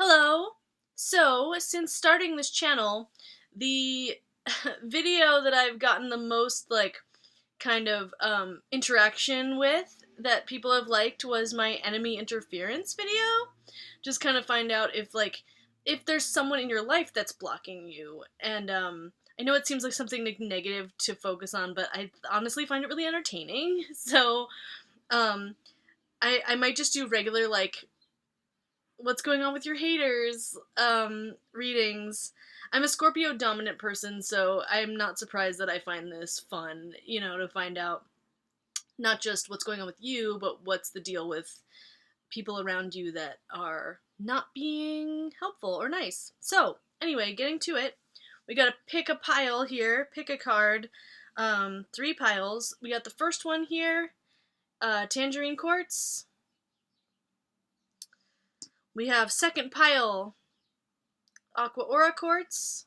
Hello! So, since starting this channel, the video that I've gotten the most, kind of, interaction with that people have liked was my enemy interference video. Just kind of find out if there's someone in your life that's blocking you. And, I know it seems like something negative to focus on, but I honestly find it really entertaining. So, um, I might just do regular, what's going on with your haters readings. I'm a Scorpio dominant person, so I'm not surprised that I find this fun, to find out not just what's going on with you, but what's the deal with people around you that are not being helpful or nice. So, anyway, getting to it, we gotta pick a pile here, pick a card, 3 piles. We got the first one here, tangerine quartz. We have second pile, aqua quartz.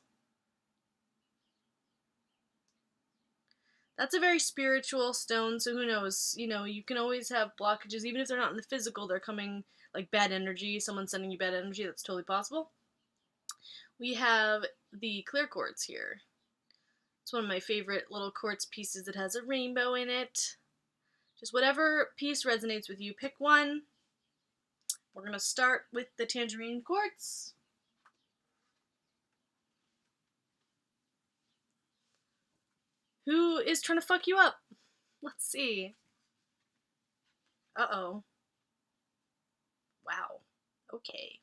That's a very spiritual stone, so who knows? You can always have blockages, even if they're not in the physical, they're coming like bad energy, someone's sending you bad energy, that's totally possible. We have the clear quartz here. It's one of my favorite little quartz pieces that has a rainbow in it. Just whatever piece resonates with you, pick one. We're going to start with the tangerine quartz. Who is trying to fuck you up? Let's see. Uh-oh. Wow. Okay.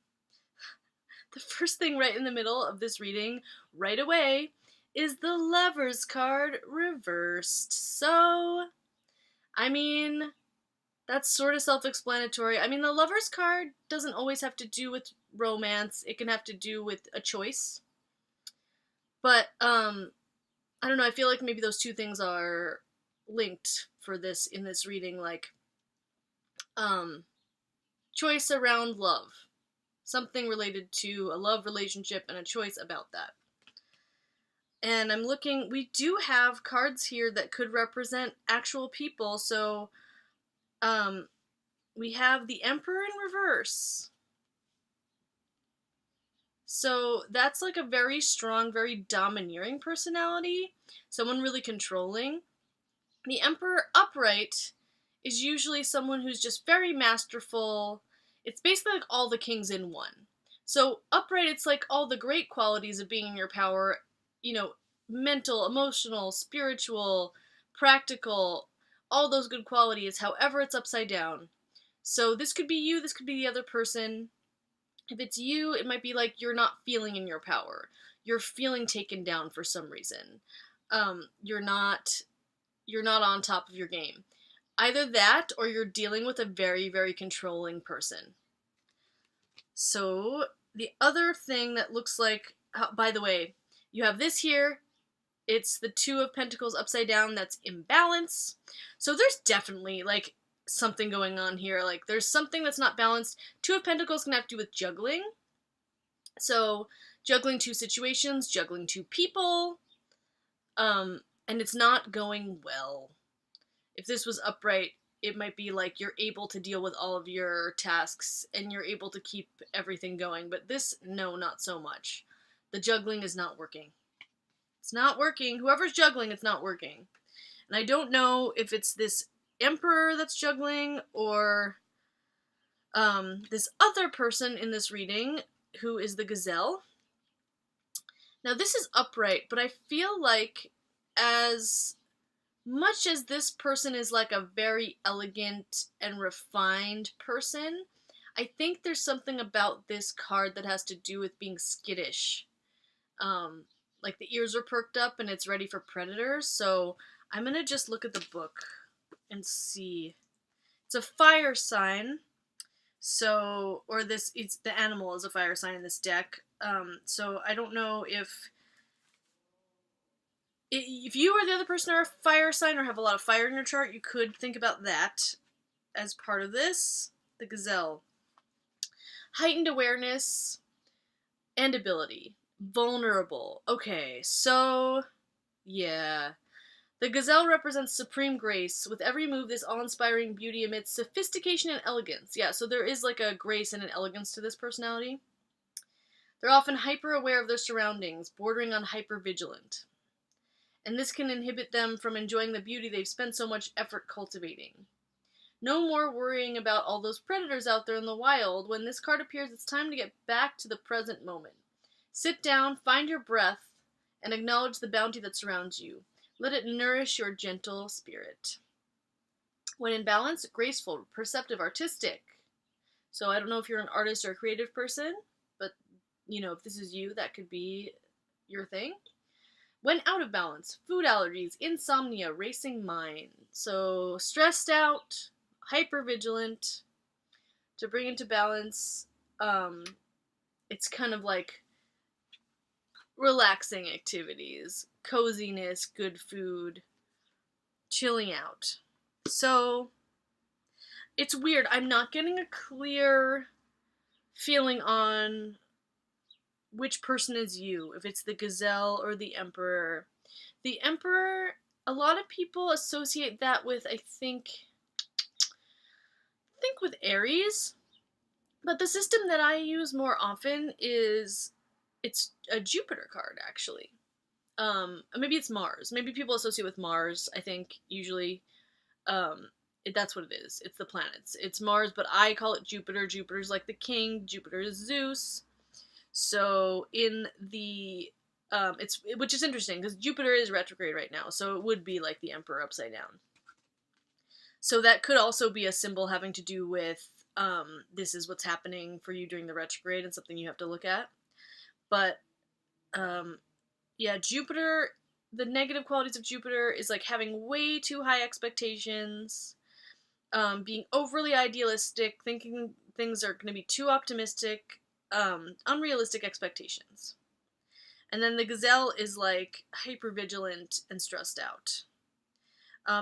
The first thing right in the middle of this reading, right away, is the Lover's card reversed. So, I mean, that's sort of self-explanatory. I mean, the Lover's card doesn't always have to do with romance. It can have to do with a choice. But, I don't know, I feel like maybe those two things are linked for this, in this reading, choice around love. Something related to a love relationship and a choice about that. And I'm looking, we do have cards here that could represent actual people, so, we have the Emperor in reverse. So that's like a very strong, very domineering personality. Someone really controlling. The Emperor upright is usually someone who's just very masterful. It's basically like all the kings in one. So upright, it's like all the great qualities of being in your power, mental, emotional, spiritual, practical, all those good qualities, however it's upside down. So this could be you, this could be the other person. If it's you, it might be like you're not feeling in your power. You're feeling taken down for some reason. You're not on top of your game. Either that, or you're dealing with a very, very controlling person. So, the other thing that looks like, by the way, you have this here. It's the Two of Pentacles upside down, that's imbalance. So there's definitely, something going on here. There's something that's not balanced. Two of Pentacles can have to do with juggling. So, juggling two situations, juggling two people, and it's not going well. If this was upright, it might be like you're able to deal with all of your tasks and you're able to keep everything going. But this, no, not so much. The juggling is not working. It's not working. Whoever's juggling, it's not working. And I don't know if it's this Emperor that's juggling or this other person in this reading who is the Gazelle. Now this is upright, but I feel like as much as this person is like a very elegant and refined person, I think there's something about this card that has to do with being skittish. Like the ears are perked up and it's ready for predators, so I'm gonna just look at the book and see. It's a fire sign, so, it's the animal is a fire sign in this deck, so I don't know if you or the other person are a fire sign or have a lot of fire in your chart, you could think about that as part of this. The Gazelle. Heightened awareness and ability. Vulnerable. Okay, so, yeah. The Gazelle represents supreme grace. With every move, this awe-inspiring beauty emits sophistication and elegance. Yeah, so there is like a grace and an elegance to this personality. They're often hyper-aware of their surroundings, bordering on hyper-vigilant. And this can inhibit them from enjoying the beauty they've spent so much effort cultivating. No more worrying about all those predators out there in the wild. When this card appears, it's time to get back to the present moment. Sit down, find your breath, and acknowledge the bounty that surrounds you. Let it nourish your gentle spirit. When in balance, graceful, perceptive, artistic. So I don't know if you're an artist or a creative person, but, if this is you, that could be your thing. When out of balance, food allergies, insomnia, racing mind. So stressed out, hypervigilant. To bring into balance, it's kind of like relaxing activities, coziness, good food, chilling out. So it's weird. I'm not getting a clear feeling on which person is you, if it's the gazelle or the emperor. The emperor, a lot of people associate that with, I think with Aries, but the system that I use more often it's a Jupiter card, actually. Maybe it's Mars. Maybe people associate with Mars, I think, usually. That's what it is. It's the planets. It's Mars, but I call it Jupiter. Jupiter's like the king. Jupiter is Zeus. So in the which is interesting because Jupiter is retrograde right now, so it would be like the Emperor upside down. So that could also be a symbol having to do with this is what's happening for you during the retrograde and something you have to look at. But Jupiter, the negative qualities of Jupiter is like having way too high expectations, being overly idealistic, thinking things are going to be too optimistic, unrealistic expectations. And then the gazelle is like hypervigilant and stressed out.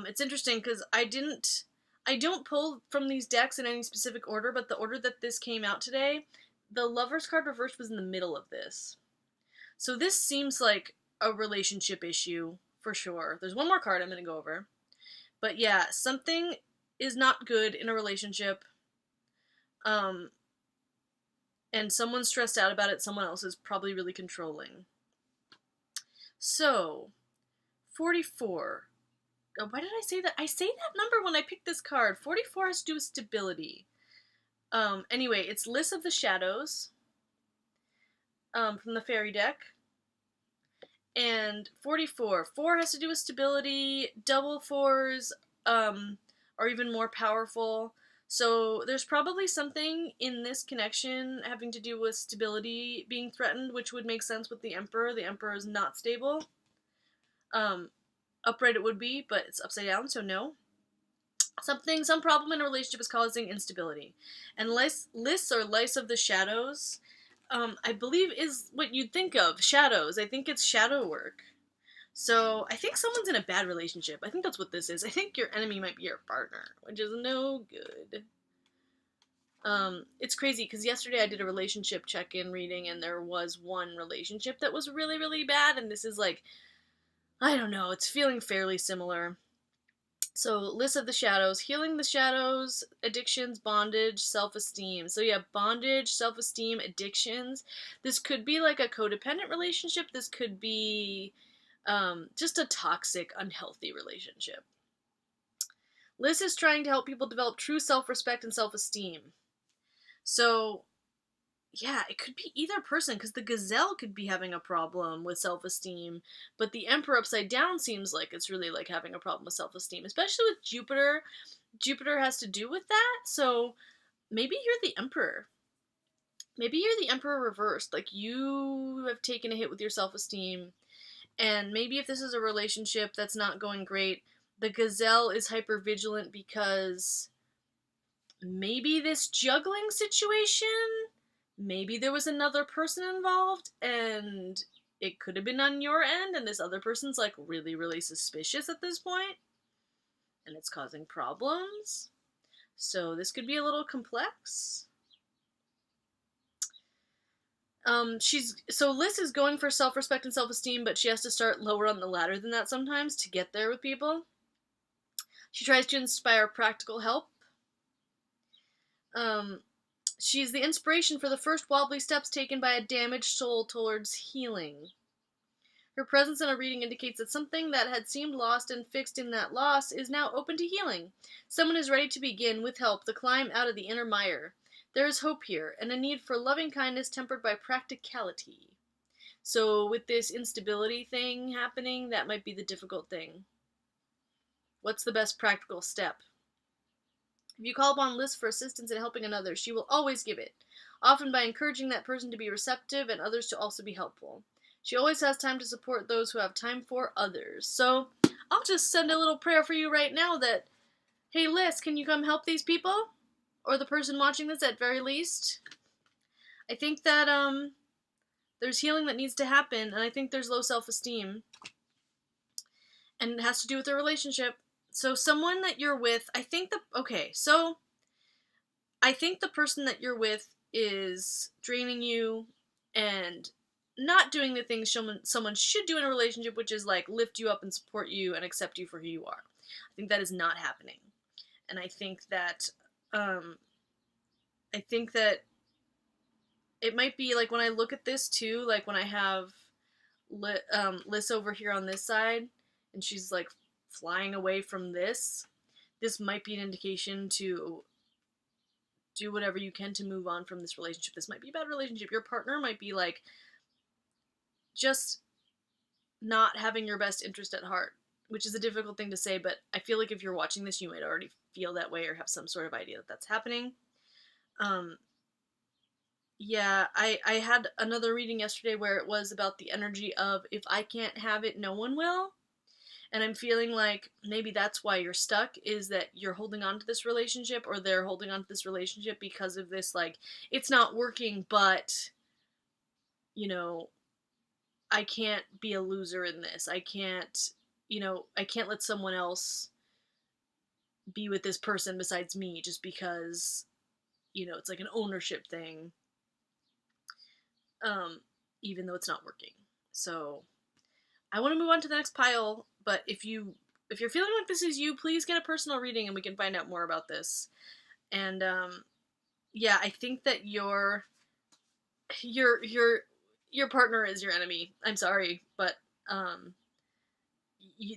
It's interesting because I don't pull from these decks in any specific order, but the order that this came out today, the Lover's card reversed was in the middle of this. So this seems like a relationship issue for sure. There's one more card I'm going to go over. But yeah, something is not good in a relationship. And someone's stressed out about it, someone else is probably really controlling. So, 44. Why did I say that? I say that number when I picked this card. 44 has to do with stability. Anyway, it's List of the Shadows from the fairy deck. And 44. 4 has to do with stability. Double 4s are even more powerful. So there's probably something in this connection having to do with stability being threatened, which would make sense with the Emperor. The Emperor is not stable. Upright it would be, but it's upside down, so no. Some problem in a relationship is causing instability. And lists or lice of the shadows, I believe is what you'd think of. Shadows. I think it's shadow work. So I think someone's in a bad relationship. I think that's what this is. I think your enemy might be your partner, which is no good. It's crazy because yesterday I did a relationship check-in reading and there was one relationship that was really, really bad, and this is like, I don't know, it's feeling fairly similar. So, List of the Shadows, healing the shadows, addictions, bondage, self-esteem. So yeah, bondage, self-esteem, addictions. This could be like a codependent relationship. This could be just a toxic, unhealthy relationship. Liz is trying to help people develop true self-respect and self-esteem. So, yeah, it could be either person, because the gazelle could be having a problem with self-esteem, but the Emperor upside down seems like it's really like having a problem with self-esteem, especially with Jupiter. Jupiter has to do with that, so maybe you're the Emperor. Maybe you're the Emperor reversed, like you have taken a hit with your self-esteem, and maybe if this is a relationship that's not going great, the gazelle is hyper-vigilant because maybe this juggling situation, maybe there was another person involved, and it could have been on your end, and this other person's, like, really, really suspicious at this point, and it's causing problems. So this could be a little complex. Liz is going for self-respect and self-esteem, but she has to start lower on the ladder than that sometimes to get there with people. She tries to inspire practical help. She's the inspiration for the first wobbly steps taken by a damaged soul towards healing. Her presence in a reading indicates that something that had seemed lost and fixed in that loss is now open to healing. Someone is ready to begin, with help, the climb out of the inner mire. There is hope here, and a need for loving kindness tempered by practicality. So, with this instability thing happening, that might be the difficult thing. What's the best practical step? If you call upon Liz for assistance in helping another, she will always give it, often by encouraging that person to be receptive and others to also be helpful. She always has time to support those who have time for others. So, I'll just send a little prayer for you right now that, hey Liz, can you come help these people? Or the person watching this at very least. I think that, there's healing that needs to happen, and I think there's low self-esteem. And it has to do with their relationship. So someone that you're with, I think the person that you're with is draining you and not doing the things someone should do in a relationship, which is like lift you up and support you and accept you for who you are. I think that is not happening. And I think that it might be like when I look at this too, like when I have Liz over here on this side and she's like flying away from this might be an indication to do whatever you can to move on from this relationship. This might be a bad relationship. Your partner might be like just not having your best interest at heart, which is a difficult thing to say, but I feel like if you're watching this, you might already feel that way or have some sort of idea that that's happening. Yeah, I had another reading yesterday where it was about the energy of if I can't have it, no one will. And I'm feeling like maybe that's why you're stuck, is that you're holding on to this relationship, or they're holding on to this relationship because of this, like, it's not working, but, you know, I can't be a loser in this. I can't let someone else be with this person besides me just because, it's like an ownership thing. Even though it's not working. So, I want to move on to the next pile, but if you're feeling like this is you, please get a personal reading and we can find out more about this. And yeah, I think that your partner is your enemy. I'm sorry, but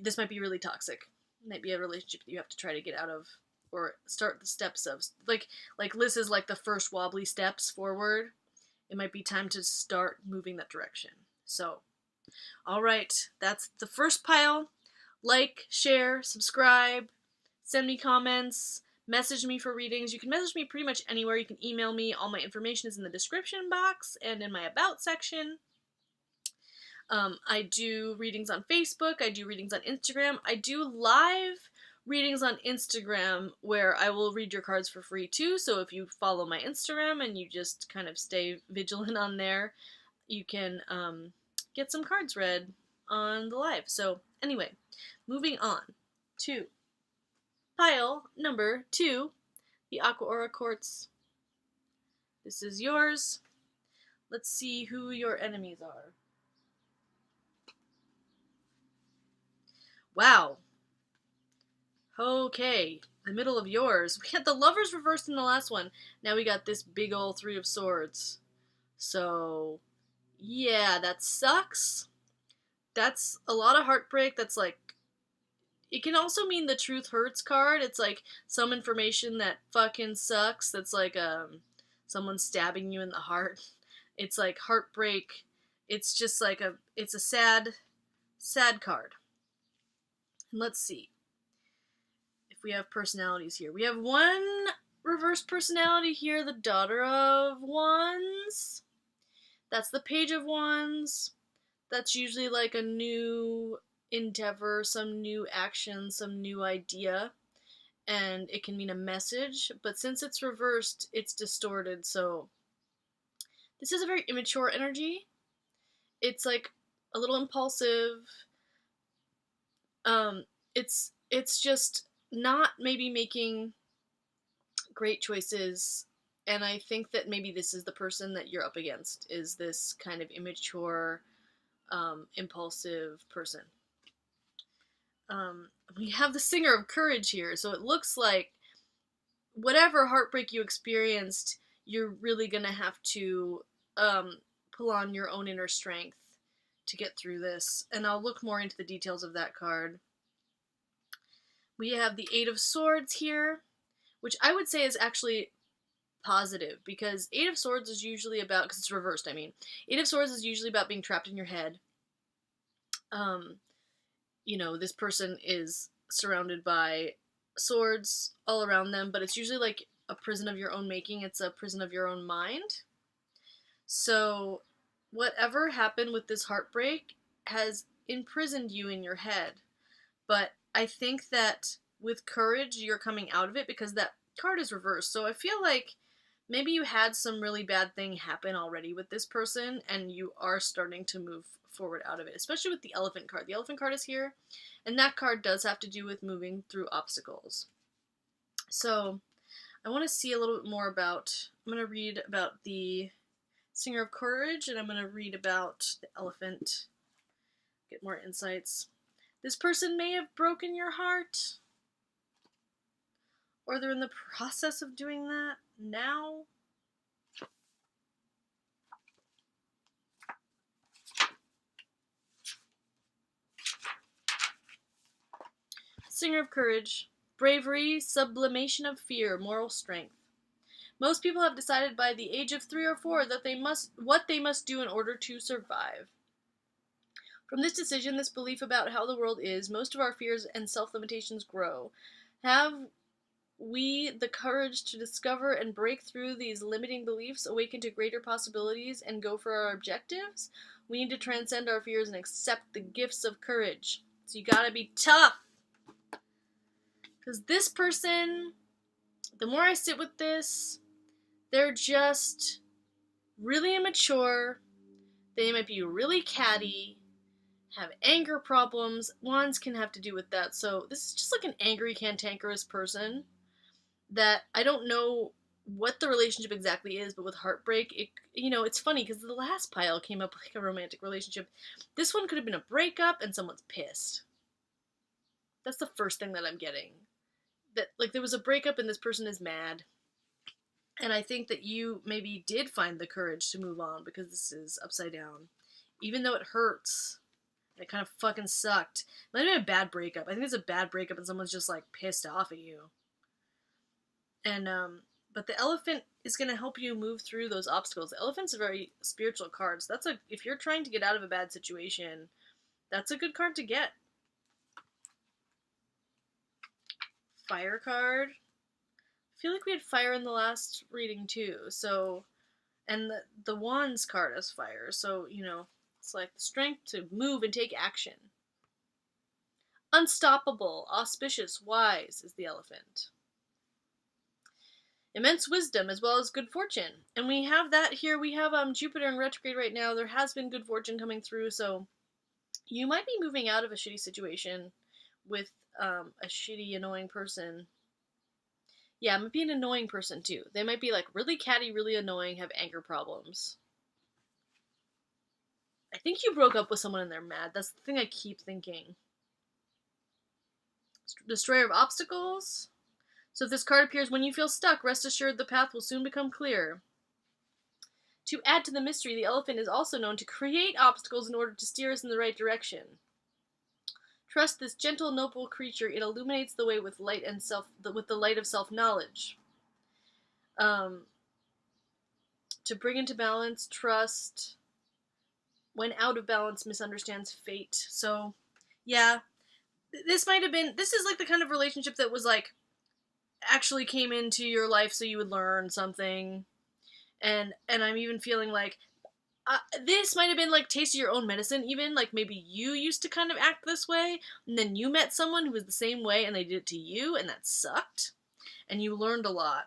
this might be really toxic. It might be a relationship that you have to try to get out of or start the steps of. Like Liz is like the first wobbly steps forward. It might be time to start moving that direction. So, alright, that's the first pile. Like, share, subscribe, send me comments, message me for readings. You can message me pretty much anywhere. You can email me. All my information is in the description box and in my About section. I do readings on Facebook. I do readings on Instagram. I do live readings on Instagram where I will read your cards for free too. So if you follow my Instagram and you just kind of stay vigilant on there, you can get some cards read on the live. So anyway, moving on to pile number 2, the aqua quartz. This is yours. Let's see who your enemies are. Wow. Okay, the middle of yours. We had the lovers reversed in the last one. Now we got this big old 3 of swords. So, yeah, that sucks. That's a lot of heartbreak. That's like, it can also mean the truth hurts card. It's like some information that fucking sucks. That's like someone stabbing you in the heart. It's like heartbreak. It's just like it's a sad card. And let's see if we have personalities here. We have one reverse personality here, the Daughter of Wands. That's the Page of Wands. That's usually like a new endeavor, some new action, some new idea. And it can mean a message, but since it's reversed, it's distorted, so this is a very immature energy. It's like a little impulsive. It's just not maybe making great choices, and I think that maybe this is the person that you're up against, is this kind of immature, impulsive person. We have the Singer of Courage here, so it looks like whatever heartbreak you experienced, you're really gonna have to pull on your own inner strength to get through this. And I'll look more into the details of that card. We have the Eight of Swords here, which I would say is actually positive, because Eight of Swords is usually about, because it's reversed, I mean. Eight of Swords is usually about being trapped in your head. This person is surrounded by swords all around them, but it's usually like a prison of your own making. It's a prison of your own mind. So whatever happened with this heartbreak has imprisoned you in your head. But I think that with courage, you're coming out of it, because that card is reversed. So I feel like maybe you had some really bad thing happen already with this person, and you are starting to move forward out of it, especially with the Elephant card. The Elephant card is here, and that card does have to do with moving through obstacles. So I want to see a little bit more about, I'm going to read about the Singer of Courage, and I'm going to read about the Elephant, get more insights. This person may have broken your heart, or they're in the process of doing that now. Singer of Courage. Bravery, sublimation of fear, moral strength. Most people have decided by the age of 3 or 4 that what they must do in order to survive. From this decision, this belief about how the world is, most of our fears and self-limitations grow. Have we the courage to discover and break through these limiting beliefs, awaken to greater possibilities, and go for our objectives? We need to transcend our fears and accept the gifts of courage. So you gotta be tough. Because this person, the more I sit with this, they're just really immature. They might be really catty, have anger problems. Wands can have to do with that. So this is just like an angry, cantankerous person that I don't know what the relationship exactly is, but with heartbreak, it's funny because the last pile came up like a romantic relationship. This one could have been a breakup and someone's pissed. That's the first thing that I'm getting. That, like, there was a breakup and this person is mad. And I think that you maybe did find the courage to move on, because this is upside down. Even though it hurts. It kind of fucking sucked. It might have been a bad breakup. I think it's a bad breakup and someone's just, like, pissed off at you. And, but the Elephant is going to help you move through those obstacles. The Elephant's a very spiritual card. So if you're trying to get out of a bad situation, that's a good card to get. Fire card. I feel like we had fire in the last reading too, so, and the Wands card has fire, so, it's like the strength to move and take action. Unstoppable, auspicious, wise is the Elephant. Immense wisdom as well as good fortune, and we have that here. We have Jupiter in retrograde right now. There has been good fortune coming through, so you might be moving out of a shitty situation with a shitty, annoying person. Yeah, might be an annoying person too. They might be like really catty, really annoying, have anger problems. I think you broke up with someone and they're mad. That's the thing I keep thinking. Destroyer of obstacles. So if this card appears when you feel stuck, rest assured the path will soon become clear. To add to the mystery, the Elephant is also known to create obstacles in order to steer us in the right direction. Trust this gentle, noble creature. It illuminates the way with light and with the light of self-knowledge. To bring into balance, trust. When out of balance, misunderstands fate. So, yeah, this is like the kind of relationship that was like, actually came into your life so you would learn something. And I'm even feeling like, this might have been like taste of your own medicine, even. Like maybe you used to kind of act this way, and then you met someone who was the same way, and they did it to you, and that sucked. And you learned a lot.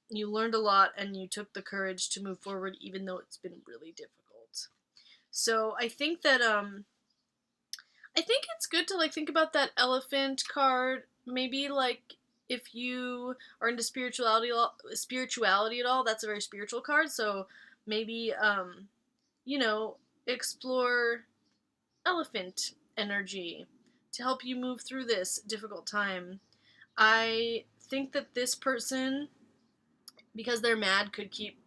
And you took the courage to move forward, even though it's been really difficult. So I think that, I think it's good to, like, think about that Elephant card. Maybe, like, if you are into spirituality at all, that's a very spiritual card. So maybe, explore Elephant energy to help you move through this difficult time. I think that this person because they're mad could keep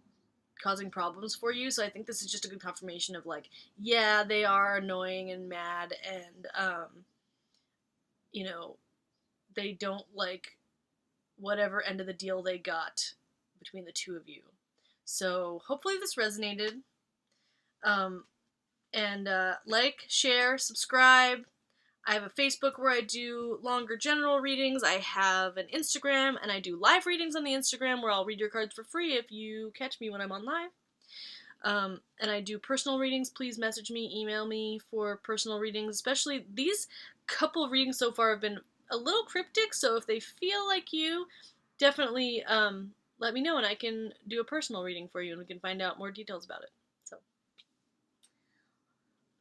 causing problems for you. So I think this is just a good confirmation of like, yeah, they are annoying and mad, and you know, they don't like whatever end of the deal they got between the two of you. So hopefully this resonated. And like, share, subscribe. I have a Facebook where I do longer general readings. I have an Instagram, and I do live readings on the Instagram where I'll read your cards for free if you catch me when I'm on live. And I do personal readings. Please message me, email me for personal readings. Especially these couple of readings so far have been a little cryptic, so if they feel like you, definitely let me know and I can do a personal reading for you and we can find out more details about it. So,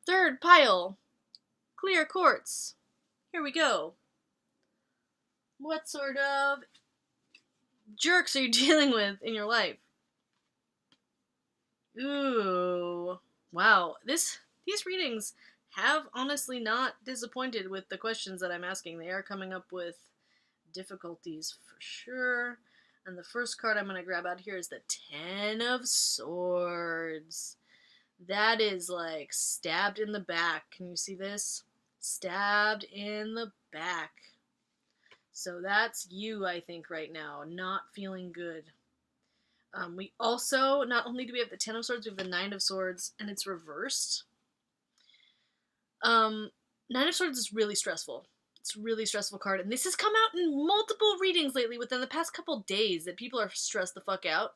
third pile, clear quartz. Here we go. What sort of jerks are you dealing with in your life? Ooh, wow. These readings have honestly not disappointed with the questions that I'm asking. They are coming up with difficulties for sure. And the first card I'm going to grab out here is the Ten of Swords. That is like stabbed in the back. Can you see this? Stabbed in the back. So that's you, I think, right now. Not feeling good. We also, not only do we have the Ten of Swords, we have the Nine of Swords, and it's reversed. Nine of Swords is really stressful. It's a really stressful card, and this has come out in multiple readings lately within the past couple days that people are stressed the fuck out.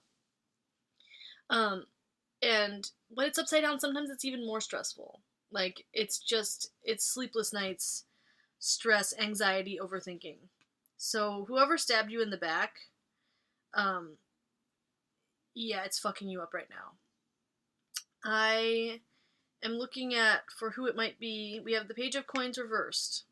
And when it's upside down, sometimes it's even more stressful. Like, it's sleepless nights, stress, anxiety, overthinking. So whoever stabbed you in the back, yeah, it's fucking you up right now. I am looking at, for who it might be, we have the Page of Coins reversed.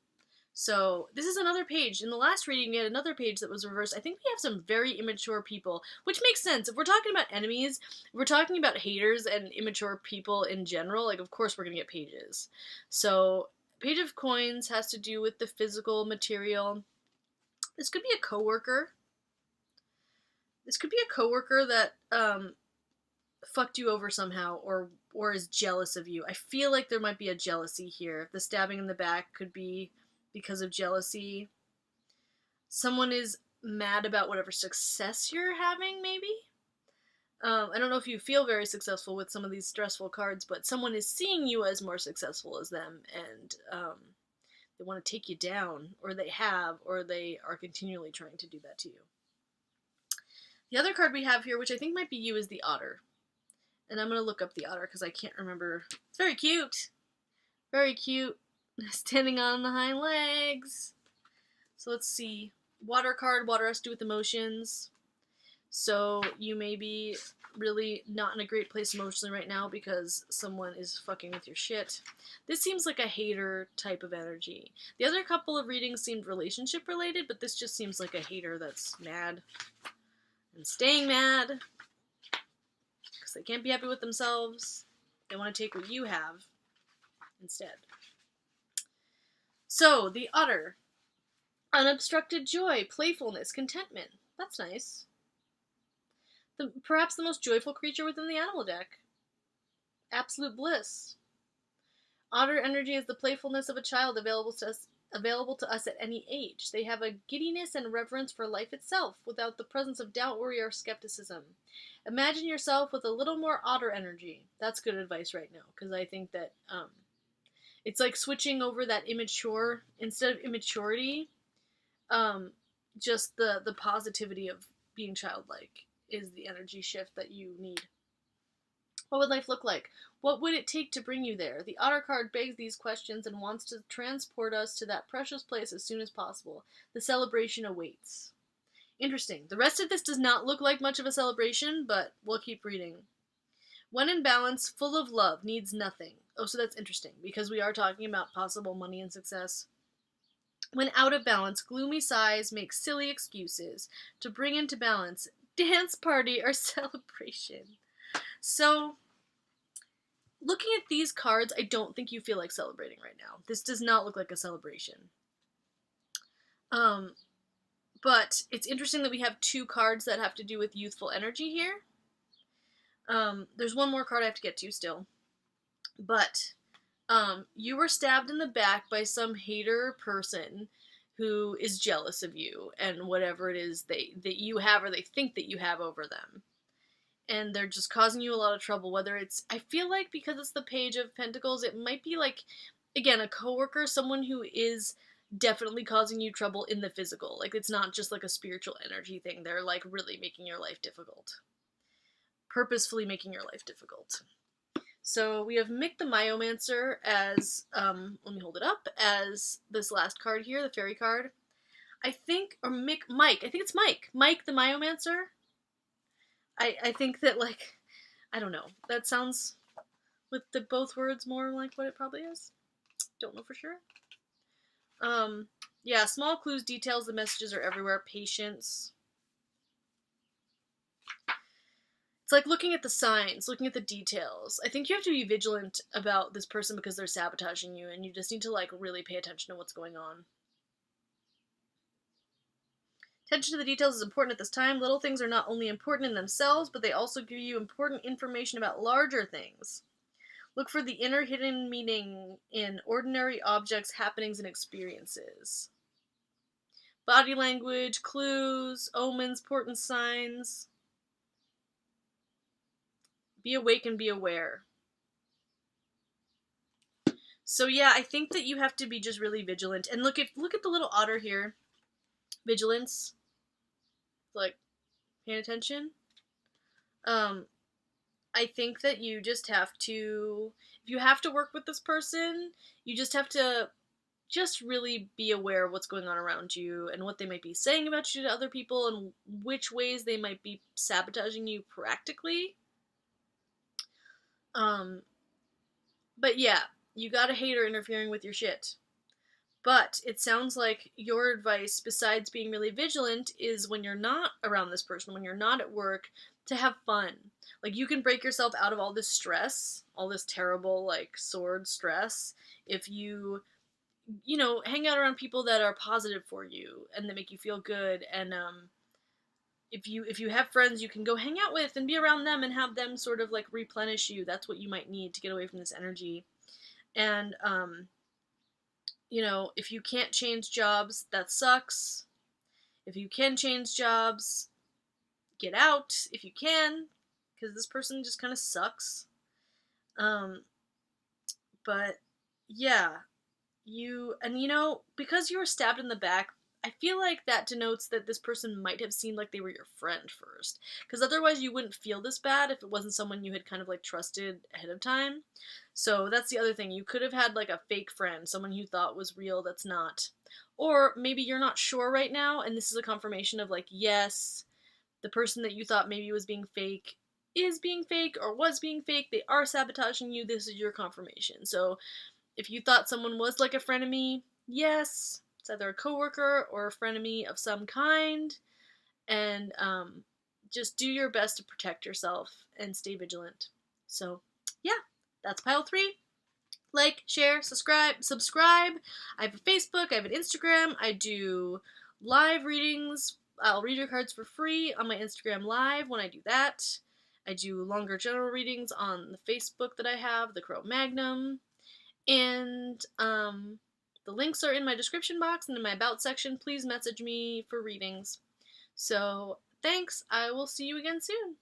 So this is another page. In the last reading, we had another page that was reversed. I think we have some very immature people, which makes sense. If we're talking about enemies, if we're talking about haters and immature people in general, like, of course we're going to get pages. So Page of Coins has to do with the physical material. This could be a coworker. This could be a coworker that fucked you over somehow or is jealous of you. I feel like there might be a jealousy here. The stabbing in the back could be because of jealousy. Someone is mad about whatever success you're having, maybe? I don't know if you feel very successful with some of these stressful cards, but someone is seeing you as more successful as them, and they want to take you down, or they have, or they are continually trying to do that to you. The other card we have here, which I think might be you, is the Otter. And I'm going to look up the otter because I can't remember. It's very cute. Very cute. Standing on the hind legs. So let's see. Water card. Water has to do with emotions. So you may be really not in a great place emotionally right now because someone is fucking with your shit. This seems like a hater type of energy. The other couple of readings seemed relationship related, but this just seems like a hater that's mad and staying mad. They can't be happy with themselves. They want to take what you have instead. So, the Otter. Unobstructed joy, playfulness, contentment. That's nice. Perhaps the most joyful creature within the animal deck. Absolute bliss. Otter energy is the playfulness of a child available to us at any age. They have a giddiness and reverence for life itself, without the presence of doubt, worry, or skepticism. Imagine yourself with a little more otter energy. That's good advice right now, because I think that it's like switching over that immature, instead of immaturity, just the positivity of being childlike is the energy shift that you need. What would life look like? What would it take to bring you there? The Otter card begs these questions and wants to transport us to that precious place as soon as possible. The celebration awaits. Interesting. The rest of this does not look like much of a celebration, but we'll keep reading. When in balance, full of love, needs nothing. Oh, so that's interesting, because we are talking about possible money and success. When out of balance, gloomy sighs make silly excuses. To bring into balance, dance party or celebration. So, looking at these cards, I don't think you feel like celebrating right now. This does not look like a celebration. But it's interesting that we have 2 cards that have to do with youthful energy here. There's one more card I have to get to still. But you were stabbed in the back by some hater person who is jealous of you and whatever it is that you have or they think that you have over them. And they're just causing you a lot of trouble, whether it's, I feel like because it's the Page of Pentacles, it might be like, again, a coworker, someone who is definitely causing you trouble in the physical. Like, it's not just like a spiritual energy thing. They're like really making your life difficult. Purposefully making your life difficult. So we have Mick the Myomancer as, let me hold it up, as this last card here, the fairy card. I think, or Mike, I think it's Mike the Myomancer. I think that, like, I don't know, that sounds with the both words more like what it probably is. Don't know for sure. Yeah, small clues, details, the messages are everywhere, patience. It's like looking at the signs, looking at the details. I think you have to be vigilant about this person because they're sabotaging you, and you just need to, like, really pay attention to what's going on. Attention to the details is important at this time. Little things are not only important in themselves, but they also give you important information about larger things. Look for the inner hidden meaning in ordinary objects, happenings, and experiences. Body language, clues, omens, portent signs. Be awake and be aware. So yeah, I think that you have to be just really vigilant. And look at the little otter here. Vigilance. Like, paying attention. I think that you just have to, if you have to work with this person, you just have to just really be aware of what's going on around you and what they might be saying about you to other people and which ways they might be sabotaging you practically. But yeah, you got a hater interfering with your shit. But it sounds like your advice, besides being really vigilant, is when you're not around this person, when you're not at work, to have fun. Like, you can break yourself out of all this stress, all this terrible, like, sword stress, if you know, hang out around people that are positive for you and that make you feel good. And if you have friends you can go hang out with and be around them and have them sort of, like, replenish you, that's what you might need to get away from this energy. And you know, if you can't change jobs, that sucks. If you can change jobs, get out if you can, because this person just kind of sucks. But yeah, you know, because you were stabbed in the back, I feel like that denotes that this person might have seemed like they were your friend first, because otherwise you wouldn't feel this bad if it wasn't someone you had kind of, like, trusted ahead of time. So that's the other thing. You could have had, like, a fake friend, someone you thought was real that's not. Or maybe you're not sure right now, and this is a confirmation of, like, yes, the person that you thought maybe was being fake is being fake or was being fake. They are sabotaging you. This is your confirmation. So if you thought someone was like a frenemy, yes, it's either a coworker or a frenemy of some kind. And just do your best to protect yourself and stay vigilant. So yeah, that's pile 3. Like, share, subscribe. I have a Facebook, I have an Instagram. I do live readings. I'll read your cards for free on my Instagram live when I do that. I do longer general readings on the Facebook that I have, the Crow Magnum. And the links are in my description box and in my about section. Please message me for readings. So thanks. I will see you again soon.